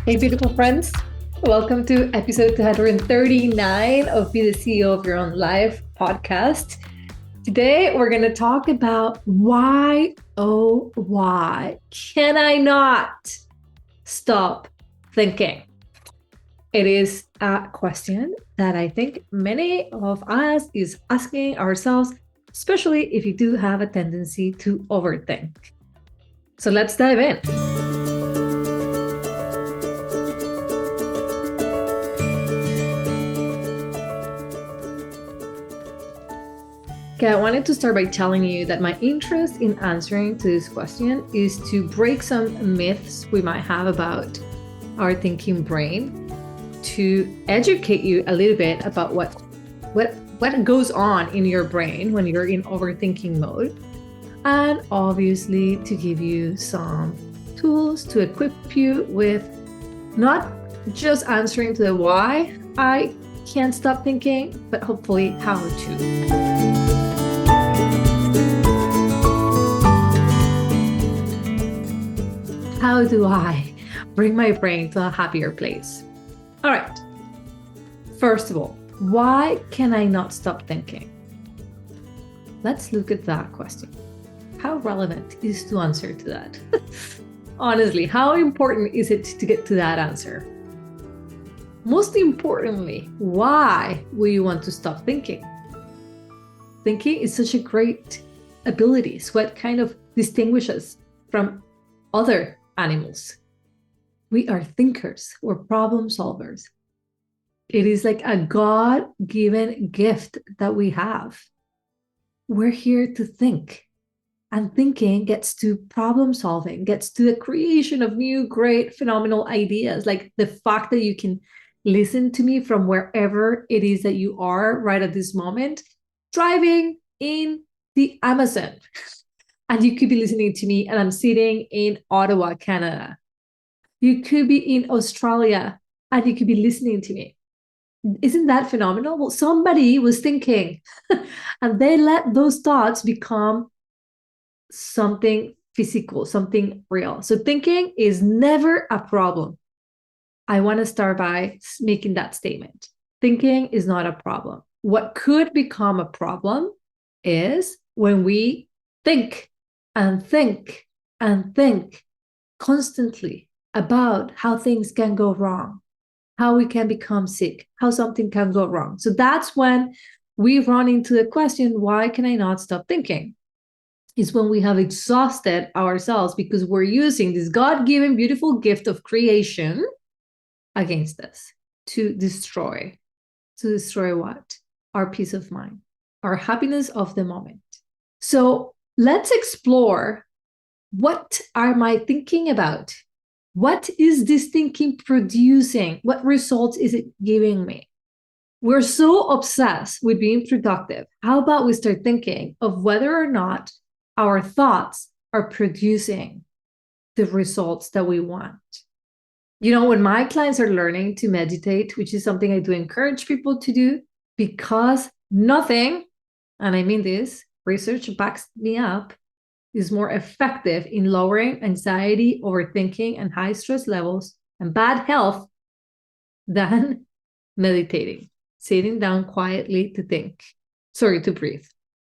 Hey, beautiful friends. Welcome to episode 239 of Be the CEO of Your Own Life podcast. Today, we're going to talk about why, oh, why can I not stop thinking? It is a question that I think many of us is asking ourselves, especially if you do have a tendency to overthink. So let's dive in. Okay, I wanted to start by telling you that my interest in answering to this question is to break some myths we might have about our thinking brain, to educate you a little bit about what goes on in your brain when you're in overthinking mode, and obviously to give you some tools to equip you with not just answering to the why I can't stop thinking, but hopefully how to. How do I bring my brain to a happier place? All right. First of all, why can I not stop thinking? Let's look at that question. How relevant is to answer to that? Honestly, how important is it to get to that answer? Most importantly, why will you want to stop thinking? Thinking is such a great ability. It's what kind of distinguishes us from other animals. We are thinkers, we're problem solvers. It is like a God-given gift that we have. We're here to think, and thinking gets to problem solving, gets to the creation of new, great, phenomenal ideas. Like the fact that you can listen to me from wherever it is that you are right at this moment, driving in the Amazon. And you could be listening to me and I'm sitting in Ottawa, Canada. You could be in Australia and you could be listening to me. Isn't that phenomenal? Well, somebody was thinking and they let those thoughts become something physical, something real. So thinking is never a problem. I want to start by making that statement. Thinking is not a problem. What could become a problem is when we think and think and think constantly about how things can go wrong, how we can become sick, how something can go wrong. So that's when we run into the question, why can I not stop thinking? Is when we have exhausted ourselves because we're using this God-given beautiful gift of creation against us to destroy. To destroy what? Our peace of mind, our happiness of the moment. So let's explore, what am I thinking about? What is this thinking producing? What results is it giving me? We're so obsessed with being productive. How about we start thinking of whether or not our thoughts are producing the results that we want? You know, when my clients are learning to meditate, which is something I do encourage people to do, because nothing, and I mean this, research backs me up, is more effective in lowering anxiety, overthinking, and high stress levels and bad health than meditating, sitting down quietly to think, to breathe.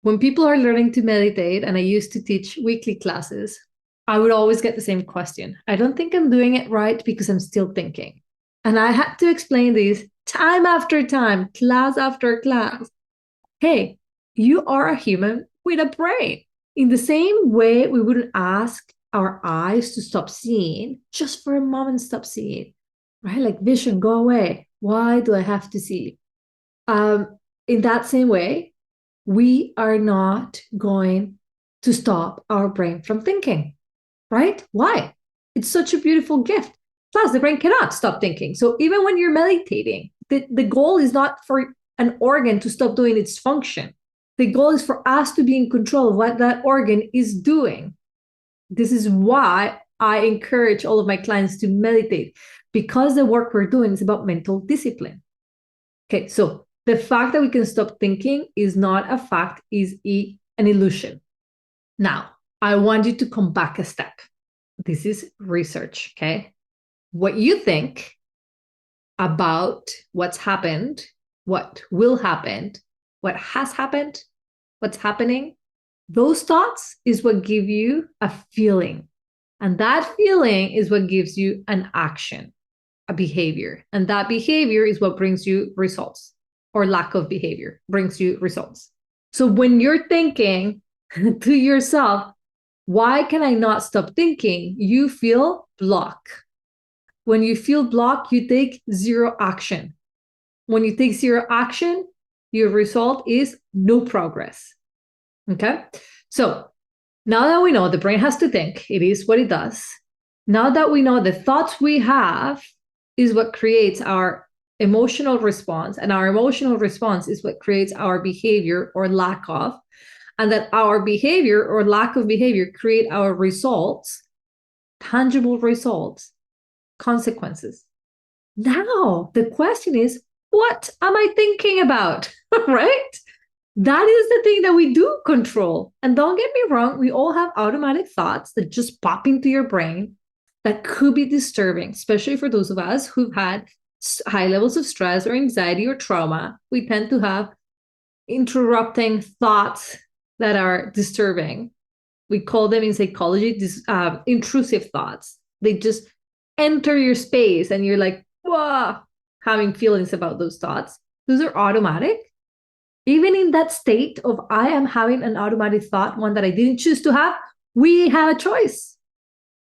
When people are learning to meditate, and I used to teach weekly classes, I would always get the same question. I don't think I'm doing it right because I'm still thinking. And I had to explain this time after time, class after class. Hey, you are a human with a brain. In the same way, we wouldn't ask our eyes to stop seeing, just for a moment, stop seeing, right? Like vision, go away. Why do I have to see? In that same way, we are not going to stop our brain from thinking, right? Why? It's such a beautiful gift. Plus, the brain cannot stop thinking. So even when you're meditating, the goal is not for an organ to stop doing its function. The goal is for us to be in control of what that organ is doing. This is why I encourage all of my clients to meditate, because the work we're doing is about mental discipline. Okay, so the fact that we can stop thinking is not a fact, is an illusion. Now, I want you to come back a step. This is research, okay? what you think about what's happened, what will happen, what has happened, what's happening. Those thoughts is what give you a feeling. And that feeling is what gives you an action, a behavior. And that behavior is what brings you results, or lack of behavior brings you results. So when you're thinking to yourself, why can I not stop thinking? You feel block. When you feel block, you take zero action. When you take zero action, your result is no progress. Okay? So now that we know the brain has to think, it is what it does. Now that we know the thoughts we have is what creates our emotional response, and our emotional response is what creates our behavior or lack of, and that our behavior or lack of behavior create our results, tangible results, consequences. Now, the question is, what am I thinking about? Right? That is the thing that we do control. And don't get me wrong, we all have automatic thoughts that just pop into your brain that could be disturbing, especially for those of us who've had high levels of stress or anxiety or trauma. We tend to have interrupting thoughts that are disturbing. We call them in psychology intrusive thoughts. They just enter your space and you're like, whoa, having feelings about those thoughts. Those are automatic. Even in that state of I am having an automatic thought, one that I didn't choose to have, we have a choice.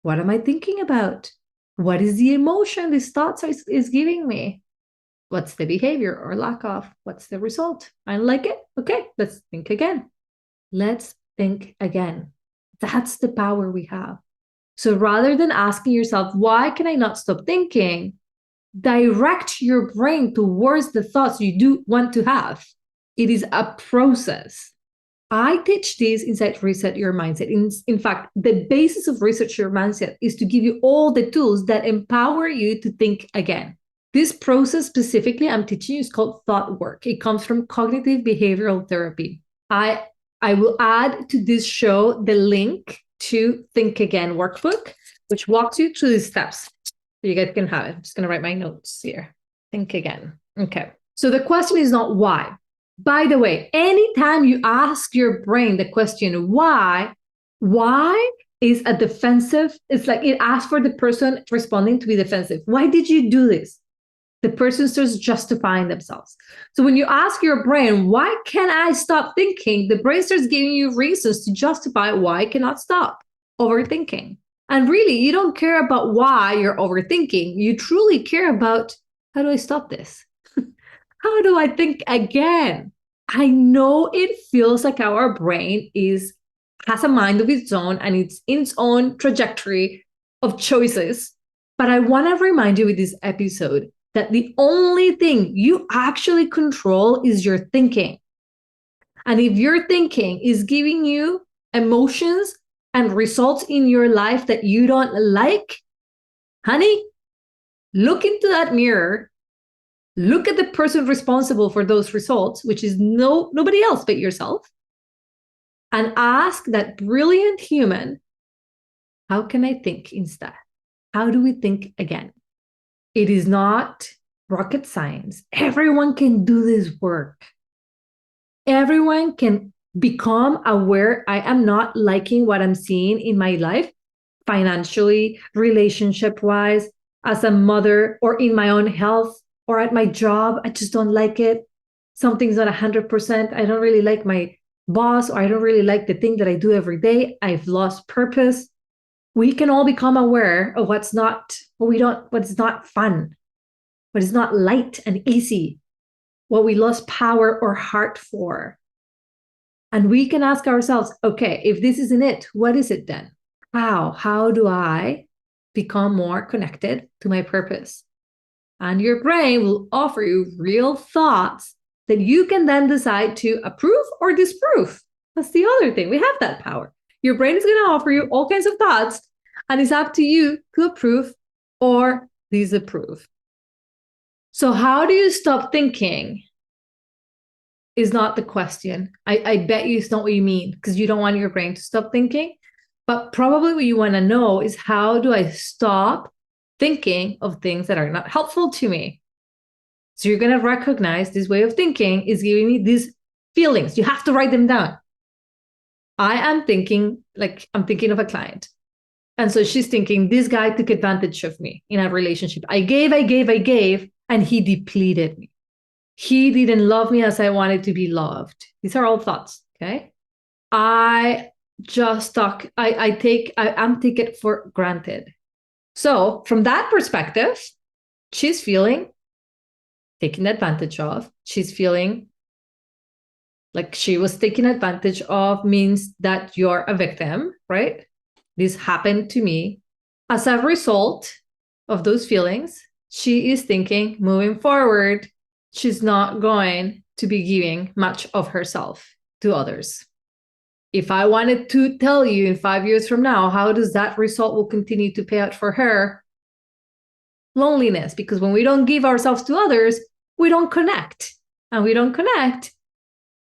What am I thinking about? What is the emotion this thought is giving me? What's the behavior or lack of? What's the result? I don't like it. Okay, let's think again. Let's think again. That's the power we have. So rather than asking yourself, why can I not stop thinking? Direct your brain towards the thoughts you do want to have. It is a process. I teach this inside Reset Your Mindset. In fact, the basis of Reset Your Mindset is to give you all the tools that empower you to think again. This process specifically I'm teaching you is called thought work. It comes from cognitive behavioral therapy. I will add to this show the link to Think Again workbook, which walks you through these steps. So you guys can have it. I'm just going to write my notes here. Think again. Okay. So the question is not why. By the way, anytime you ask your brain the question why is a defensive. It's like it asks for the person responding to be defensive. Why did you do this? The person starts justifying themselves. So when you ask your brain, why can't I stop thinking? The brain starts giving you reasons to justify why I cannot stop overthinking. And really, you don't care about why you're overthinking. You truly care about, how do I stop this? How do I think again? I know it feels like our brain has a mind of its own and it's in its own trajectory of choices. But I want to remind you with this episode that the only thing you actually control is your thinking. And if your thinking is giving you emotions and results in your life that you don't like, honey, look into that mirror. Look at the person responsible for those results, which is nobody else but yourself, and ask that brilliant human, how can I think instead? How do we think again? It is not rocket science. Everyone can do this work. Everyone can become aware. I am not liking what I'm seeing in my life, financially, relationship-wise, as a mother, or in my own health, or at my job. I just don't like it. Something's not 100%. I don't really like my boss, or I don't really like the thing that I do every day. I've lost purpose. We can all become aware of what's not fun, what is not light and easy, what we lost power or heart for. And we can ask ourselves, okay, if this isn't it, what is it then? How do I become more connected to my purpose? And your brain will offer you real thoughts that you can then decide to approve or disprove. That's the other thing. We have that power. Your brain is going to offer you all kinds of thoughts, and it's up to you to approve or disapprove. So how do you stop thinking is not the question. I bet you it's not what you mean, because you don't want your brain to stop thinking. But probably what you want to know is, how do I stop thinking of things that are not helpful to me. So you're going to recognize this way of thinking is giving me these feelings. You have to write them down. I am thinking, like, I'm thinking of a client. And so she's thinking, this guy took advantage of me in a relationship. I gave, and he depleted me. He didn't love me as I wanted to be loved. These are all thoughts, okay? I just talk, I'm take it for granted. So from that perspective, she's feeling taken advantage of. She's feeling like she was taken advantage of, means that you're a victim, right? This happened to me. As a result of those feelings, she is thinking, moving forward, she's not going to be giving much of herself to others. If I wanted to tell you in 5 years from now, how does that result will continue to pay out for her? Loneliness, because when we don't give ourselves to others, we don't connect. And we don't connect,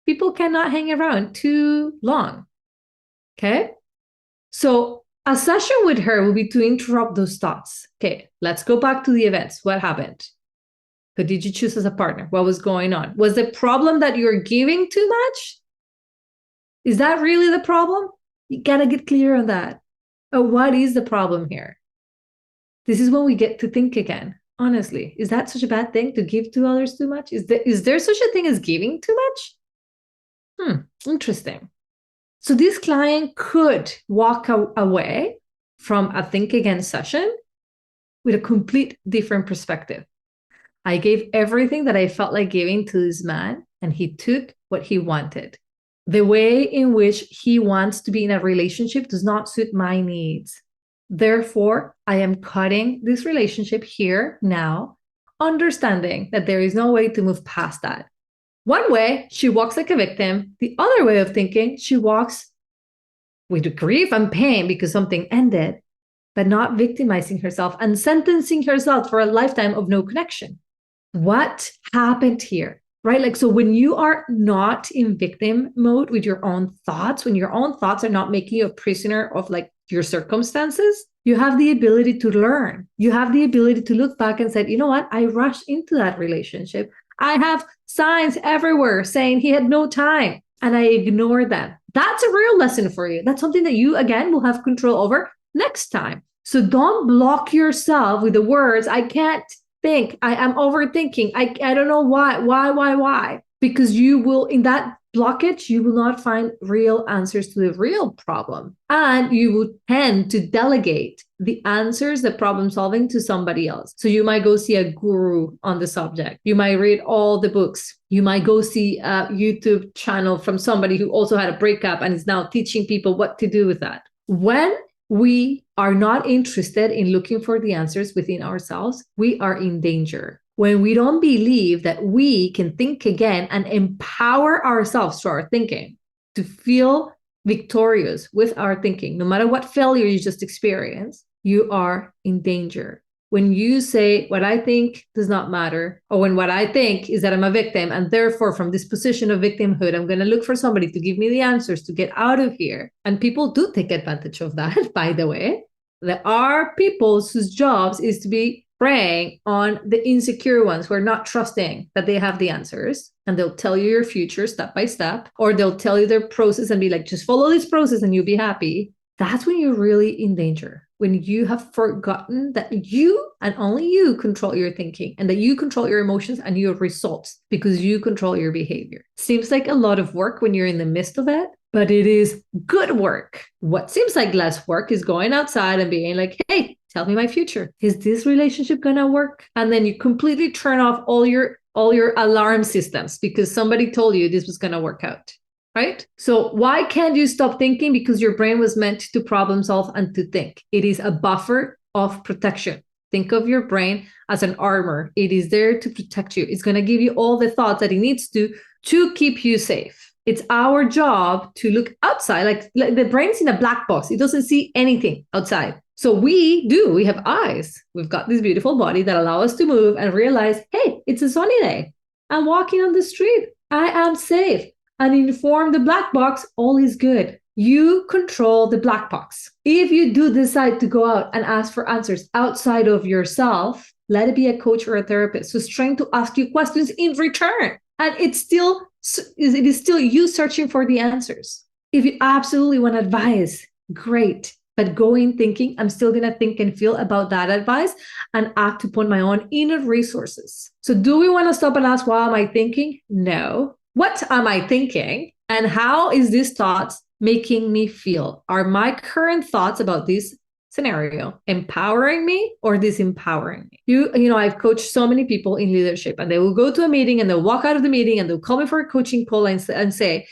people cannot hang around too long. Okay? So a session with her will be to interrupt those thoughts. Okay, let's go back to the events. What happened? Who did you choose as a partner? What was going on? Was the problem that you're giving too much? Is that really the problem? You gotta get clear on that. Or what is the problem here? This is when we get to think again. Honestly, is that such a bad thing to give to others too much? Is there such a thing as giving too much? Interesting. So this client could walk away from a think again session with a complete different perspective. I gave everything that I felt like giving to this man, and he took what he wanted. The way in which he wants to be in a relationship does not suit my needs. Therefore, I am cutting this relationship here now, understanding that there is no way to move past that. One way, she walks like a victim. The other way of thinking, she walks with grief and pain because something ended, but not victimizing herself and sentencing herself for a lifetime of no connection. What happened here? Right? Like, so when you are not in victim mode with your own thoughts, when your own thoughts are not making you a prisoner of like your circumstances, you have the ability to learn. You have the ability to look back and say, you know what? I rushed into that relationship. I have signs everywhere saying he had no time, and I ignored them. That's a real lesson for you. That's something that you, again, will have control over next time. So don't block yourself with the words, I can't think, I am overthinking, I don't know why, because you will, in that blockage, you will not find real answers to the real problem, and you will tend to delegate the answers, the problem solving, to somebody else. So you might go see a guru on the subject, you might read all the books, you might go see a YouTube channel from somebody who also had a breakup and is now teaching people what to do with that. When we are not interested in looking for the answers within ourselves, we are in danger. When we don't believe that we can think again and empower ourselves through our thinking to feel victorious with our thinking, no matter what failure you just experienced, you are in danger. When you say, what I think does not matter, or when what I think is that I'm a victim, and therefore from this position of victimhood, I'm going to look for somebody to give me the answers to get out of here. And people do take advantage of that, by the way. There are people whose jobs is to be preying on the insecure ones who are not trusting that they have the answers. And they'll tell you your future step by step, or they'll tell you their process and be like, just follow this process and you'll be happy. That's when you're really in danger. When you have forgotten that you and only you control your thinking, and that you control your emotions and your results because you control your behavior. Seems like a lot of work when you're in the midst of it, but it is good work. What seems like less work is going outside and being like, hey, tell me my future. Is this relationship gonna work? And then you completely turn off all your alarm systems because somebody told you this was gonna work out. Right? So why can't you stop thinking? Because your brain was meant to problem solve and to think. It is a buffer of protection. Think of your brain as an armor. It is there to protect you. It's going to give you all the thoughts that it needs to keep you safe. It's our job to look outside. Like the brain's in a black box. It doesn't see anything outside. So we have eyes. We've got this beautiful body that allow us to move and realize, hey, it's a sunny day. I'm walking on the street. I am safe. And inform the black box, all is good. You control the black box. If you do decide to go out and ask for answers outside of yourself, let it be a coach or a therapist who's trying to ask you questions in return. And it is still you searching for the answers. If you absolutely want advice, great. But go in thinking, I'm still going to think and feel about that advice and act upon my own inner resources. So do we want to stop and ask, why am I thinking? No. What am I thinking? And how is these thoughts making me feel? Are my current thoughts about this scenario empowering me or disempowering me? I've coached so many people in leadership, and they will go to a meeting and they'll walk out of the meeting and they'll call me for a coaching call and say,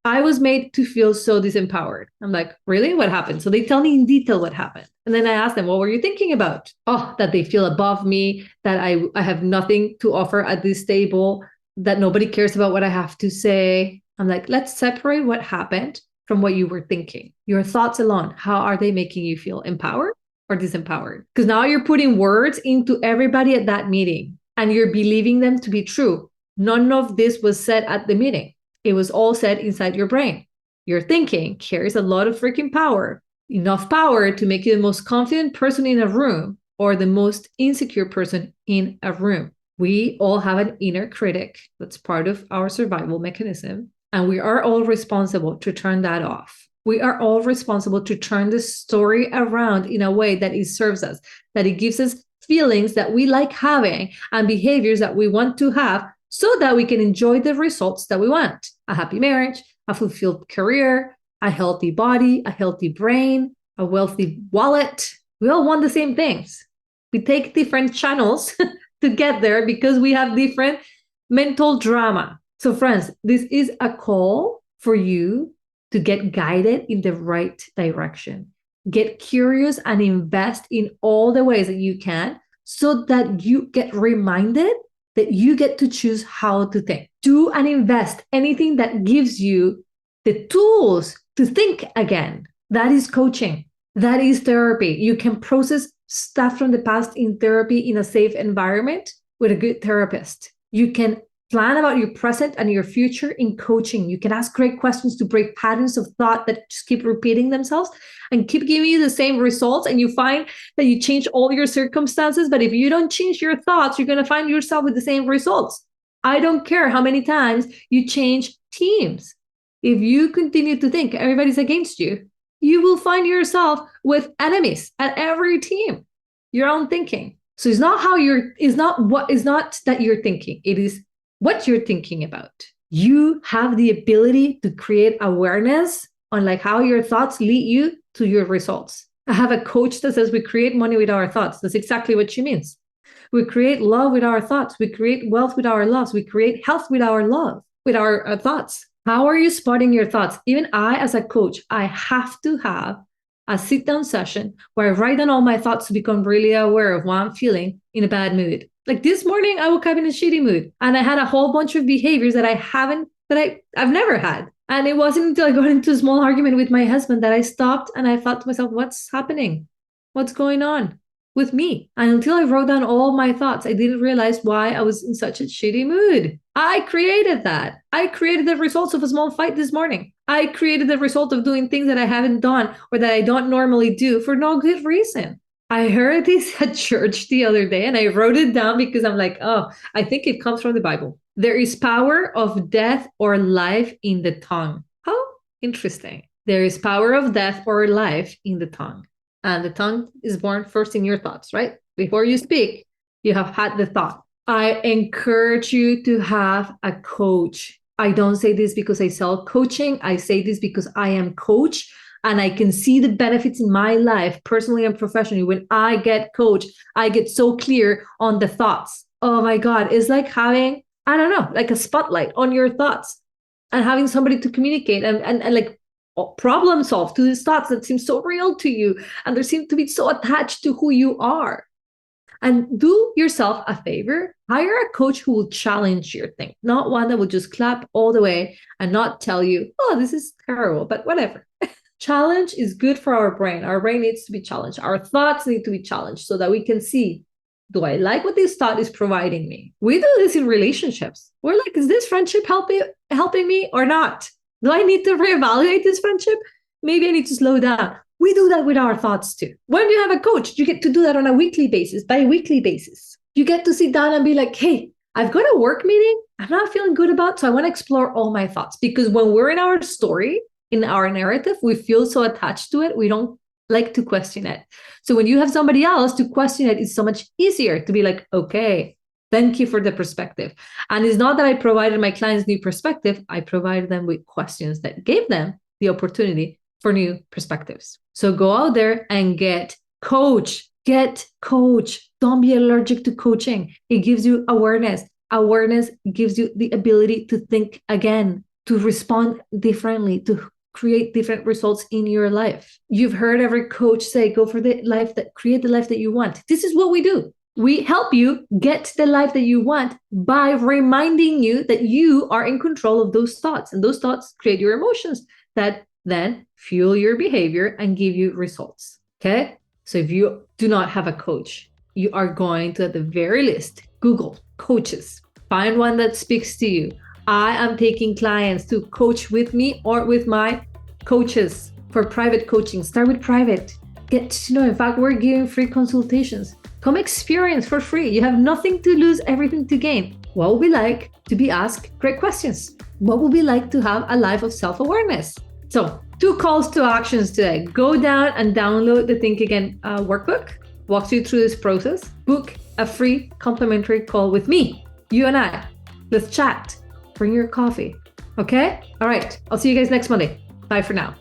I was made to feel so disempowered. I'm like, really? What happened? So they tell me in detail what happened. And then I ask them, what were you thinking about? Oh, that they feel above me, that I have nothing to offer at this table, that nobody cares about what I have to say. I'm like, let's separate what happened from what you were thinking. Your thoughts alone, how are they making you feel? Empowered or disempowered? Because now you're putting words into everybody at that meeting and you're believing them to be true. None of this was said at the meeting. It was all said inside your brain. Your thinking carries a lot of freaking power, enough power to make you the most confident person in a room or the most insecure person in a room. We all have an inner critic that's part of our survival mechanism, and we are all responsible to turn that off. We are all responsible to turn the story around in a way that it serves us, that it gives us feelings that we like having and behaviors that we want to have, so that we can enjoy the results that we want. A happy marriage, a fulfilled career, a healthy body, a healthy brain, a wealthy wallet. We all want the same things. We take different channels to get there because we have different mental drama. So friends, this is a call for you to get guided in the right direction. Get curious and invest in all the ways that you can so that you get reminded that you get to choose how to think. Do and invest anything that gives you the tools to think again. That is coaching. That is therapy. You can process stuff from the past in therapy in a safe environment with a good therapist. You can plan about your present and your future in coaching. You can ask great questions to break patterns of thought that just keep repeating themselves and keep giving you the same results. And you find that you change all your circumstances. But if you don't change your thoughts, you're going to find yourself with the same results. I don't care how many times you change teams. If you continue to think everybody's against you, you will find yourself with enemies at every team. Your own thinking. So it's not that you're thinking. It is what you're thinking about. You have the ability to create awareness on like how your thoughts lead you to your results. I have a coach that says we create money with our thoughts. That's exactly what she means. We create love with our thoughts. We create wealth with our loves. We create health with our love, with our thoughts. How are you spotting your thoughts? Even I, as a coach, I have to have a sit-down session where I write down all my thoughts to become really aware of what I'm feeling in a bad mood. Like this morning, I woke up in a shitty mood and I had a whole bunch of behaviors that I've never had. And it wasn't until I got into a small argument with my husband that I stopped and I thought to myself, what's happening? What's going on with me? And until I wrote down all my thoughts, I didn't realize why I was in such a shitty mood. I created that. I created the results of a small fight this morning. I created the result of doing things that I haven't done or that I don't normally do for no good reason. I heard this at church the other day and I wrote it down because I'm like, oh, I think it comes from the Bible. There is power of death or life in the tongue. How interesting. There is power of death or life in the tongue. And the tongue is born first in your thoughts, right? Before you speak, you have had the thought. I encourage you to have a coach. I don't say this because I sell coaching. I say this because I am coach. And I can see the benefits in my life, personally and professionally. When I get coached, I get so clear on the thoughts. Oh my God, it's like having, I don't know, like a spotlight on your thoughts and having somebody to communicate and like problem solve to these thoughts that seem so real to you. And they seem to be so attached to who you are. And do yourself a favor, hire a coach who will challenge your thing, not one that will just clap all the way and not tell you, oh, this is terrible, but whatever. Challenge is good for our brain. Our brain needs to be challenged. Our thoughts need to be challenged so that we can see, do I like what this thought is providing me? We do this in relationships. We're like, is this friendship helping me or not? Do I need to reevaluate this friendship? maybe I need to slow down. We do that with our thoughts too. When you have a coach, you get to do that on a weekly basis, bi-weekly basis. You get to sit down and be like, hey, I've got a work meeting I'm not feeling good about, so I want to explore all my thoughts. Because when we're in our story, in our narrative, we feel so attached to it, we don't like to question it. So when you have somebody else to question it, it's so much easier to be like, okay, thank you for the perspective. And it's not that I provided my clients new perspective, I provided them with questions that gave them the opportunity for new perspectives. So go out there and get coach. Don't be allergic to coaching. It gives you awareness. Awareness gives you the ability to think again, to respond differently, to create different results in your life. You've heard every coach say, go for the life that create the life that you want. This is what we do. We help you get the life that you want by reminding you that you are in control of those thoughts. And those thoughts create your emotions that then fuel your behavior and give you results. Okay? So if you do not have a coach, you are going to, at the very least, Google coaches. Find one that speaks to you. I am taking clients to coach with me or with my coaches for private coaching. Start with private. Get to know. In fact, we're giving free consultations. Come experience for free. You have nothing to lose, everything to gain. What would be like to be asked great questions? What would be like to have a life of self-awareness? So 2 calls to actions today. Go down and download the Think Again workbook. Walks you through this process. Book a free complimentary call with me. You and I. Let's chat. Bring your coffee. Okay? All right. I'll see you guys next Monday. Bye for now.